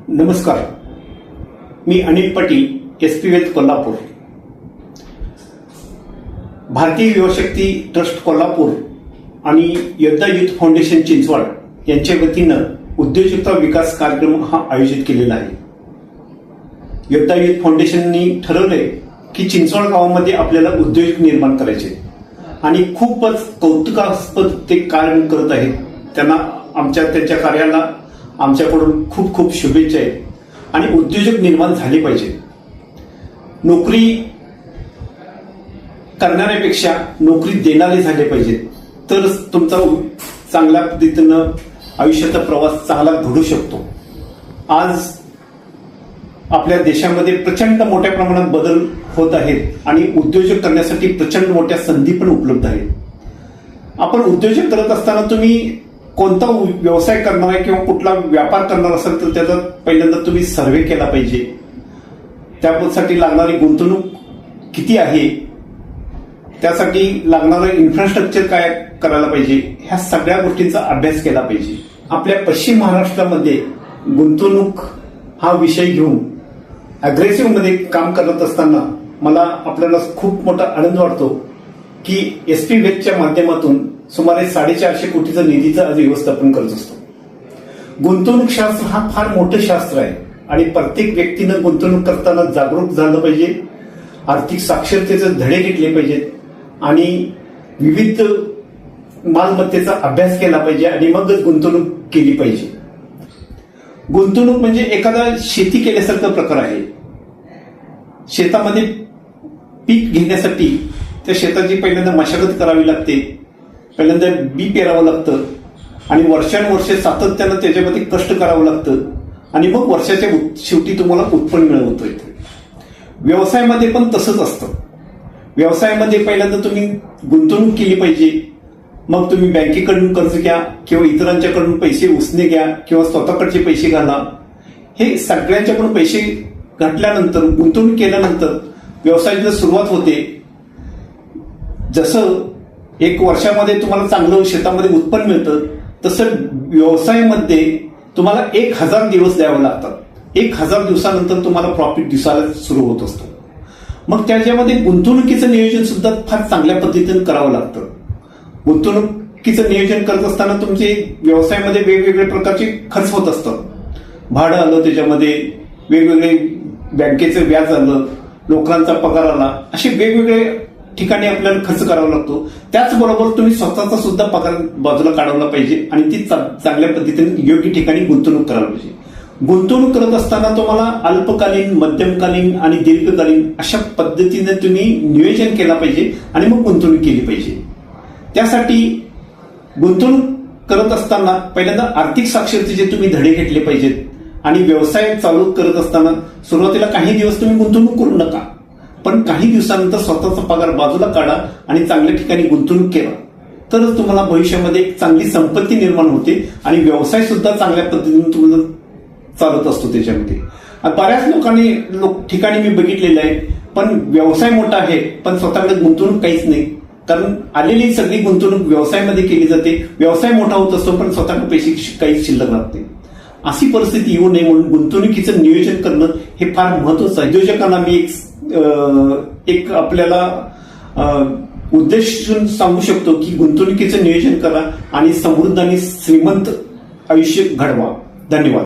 नमस्कार, मी Anil Patil, SP wealth Kolhapur. भारतीय युवाशक्ती trust Kolhapur आणि योद्धा युथ फाउंडेशन चिंचवड यांच्या वतीनं उद्योजकता विकास कार्यक्रम हा आयोजित केलेला आहे. योद्धा युथ फाउंडेशननी ठरवलंय की चिंचवड गावामध्ये आपल्याला उद्योजक निर्माण करायचे आणि खूपच कौतुकास्पद ते कार्य करत आहेत. त्यांच्या कार्याला आमच्याकडून खूप खूप शुभेच्छा आहेत आणि उद्योजक निर्माण झाले पाहिजे. नोकरी करणाऱ्यापेक्षा नोकरी देणारे झाले पाहिजेत, तरच तुमचा चांगल्या पद्धतीनं आयुष्याचा प्रवास चांगला घडू शकतो. आज आपल्या देशामध्ये प्रचंड मोठ्या प्रमाणात बदल होत आहेत आणि उद्योजक करण्यासाठी प्रचंड मोठ्या संधी पण उपलब्ध आहेत. आपण उद्योजक करत असताना तुम्ही कोणता व्यवसाय करणार आहे किंवा कुठला व्यापार करणार असेल तर त्याचा पहिल्यांदा तुम्ही सर्व्हे केला पाहिजे. त्यासाठी लागणारी गुंतवणूक किती आहे, त्यासाठी लागणारं इन्फ्रास्ट्रक्चर काय करायला पाहिजे, ह्या सगळ्या गोष्टींचा अभ्यास केला पाहिजे. आपल्या पश्चिम महाराष्ट्रामध्ये गुंतवणूक हा विषय घेऊन अग्रेसिव्ह मध्ये काम करत असताना मला आपल्याला खूप मोठा आनंद वाटतो की एसपी वेल्थच्या माध्यमातून सुमारे 450 कोटीचा निधीचं आज व्यवस्थापन करत असतो. गुंतवणूक शास्त्र हा फार मोठं शास्त्र आहे आणि प्रत्येक व्यक्तीनं गुंतवणूक करताना जागरूक झालं पाहिजे, आर्थिक साक्षरतेचे धडे घेतले पाहिजेत आणि विविध मालमत्तेचा अभ्यास केला पाहिजे आणि मगच गुंतवणूक केली पाहिजे. गुंतवणूक म्हणजे एखादा शेती केल्यासारखा प्रकार आहे. शेतामध्ये पीक घेण्यासाठी त्या शेताची पहिल्यांदा मशागत करावी लागते, पहिल्यांदा बी पेरावं लागतं आणि वर्षानुवर्षे सातत्यानं त्याच्यामध्ये कष्ट करावं लागतं आणि मग वर्षाच्या शेवटी तुम्हाला उत्पन्न मिळवता येतं. व्यवसायामध्ये पण तसंच असतं. व्यवसायामध्ये पहिल्यांदा तुम्ही गुंतवणूक केली पाहिजे, मग तुम्ही बँकेकडून कर्ज घ्या किंवा इतरांच्याकडून पैसे उसने घ्या किंवा स्वतःकडचे पैसे घाला. हे सगळ्यांच्याकडून पैसे घातल्यानंतर गुंतवणूक केल्यानंतर व्यवसायाची सुरुवात होते. जसं एक वर्षामध्ये तुम्हाला चांगलं शेतामध्ये उत्पन्न मिळतं तसं व्यवसायामध्ये तुम्हाला 1000 दिवस द्यावे लागतात. 1000 दिवसानंतर तुम्हाला प्रॉफिट दिसायला सुरू होत असतो. मग त्याच्यामध्ये गुंतवणुकीचं नियोजन सुद्धा फार चांगल्या पद्धतीने करावं लागतं. गुंतवणुकीचं नियोजन करत असताना तुमचे व्यवसायामध्ये वेगवेगळे प्रकारचे खर्च होत असतात. भाडं आलं, त्याच्यामध्ये वेगवेगळे बँकेचं व्याज आलं, लोकांचा पगार आला, असे वेगवेगळे ठिकाणी आपल्याला खर्च करावा लागतो. त्याचबरोबर तुम्ही स्वतःचा सुद्धा पगार बाजूला काढवला पाहिजे आणि ती चांगल्या पद्धतीने योग्य ठिकाणी गुंतवणूक करायला पाहिजे. गुंतवणूक करत असताना तुम्हाला अल्पकालीन, मध्यमकालीन आणि दीर्घकालीन अशा पद्धतीने तुम्ही नियोजन केला पाहिजे आणि मग गुंतवणूक केली पाहिजे. त्यासाठी गुंतवणूक करत असताना पहिल्यांदा आर्थिक साक्षरतेचे तुम्ही धडे घेतले पाहिजेत आणि व्यवसाय चालू करत असताना सुरुवातीला काही दिवस तुम्ही गुंतवणूक करू नका, पण काही दिवसानंतर स्वतःचा पगार बाजूला काढा आणि चांगल्या ठिकाणी गुंतवणूक केला तरच तुम्हाला भविष्यामध्ये एक चांगली संपत्ती निर्माण होते आणि व्यवसाय सुद्धा चांगल्या पद्धतीने तुम्हाला चालत असतो. त्याच्यामध्ये बऱ्याच ठिकाणी मी बघितलेलं आहे, पण व्यवसाय मोठा आहे पण स्वतःकडे गुंतवणूक काहीच नाही, कारण आलेली सगळी गुंतवणूक व्यवसायामध्ये केली जाते. व्यवसाय मोठा होत असतो पण स्वतःकडे पैसे काहीच शिल्लक राहत नाही. अशी परिस्थिती येऊ नये म्हणून गुंतवणुकीचं नियोजन करणं हे फार महत्वाचं आहे. उद्योजकांना मी एक आपल्याला उद्देश सांगू शकतो की गुंतवणुकीचं नियोजन करा आणि समृद्ध आणि श्रीमंत आयुष्य घडवा. धन्यवाद.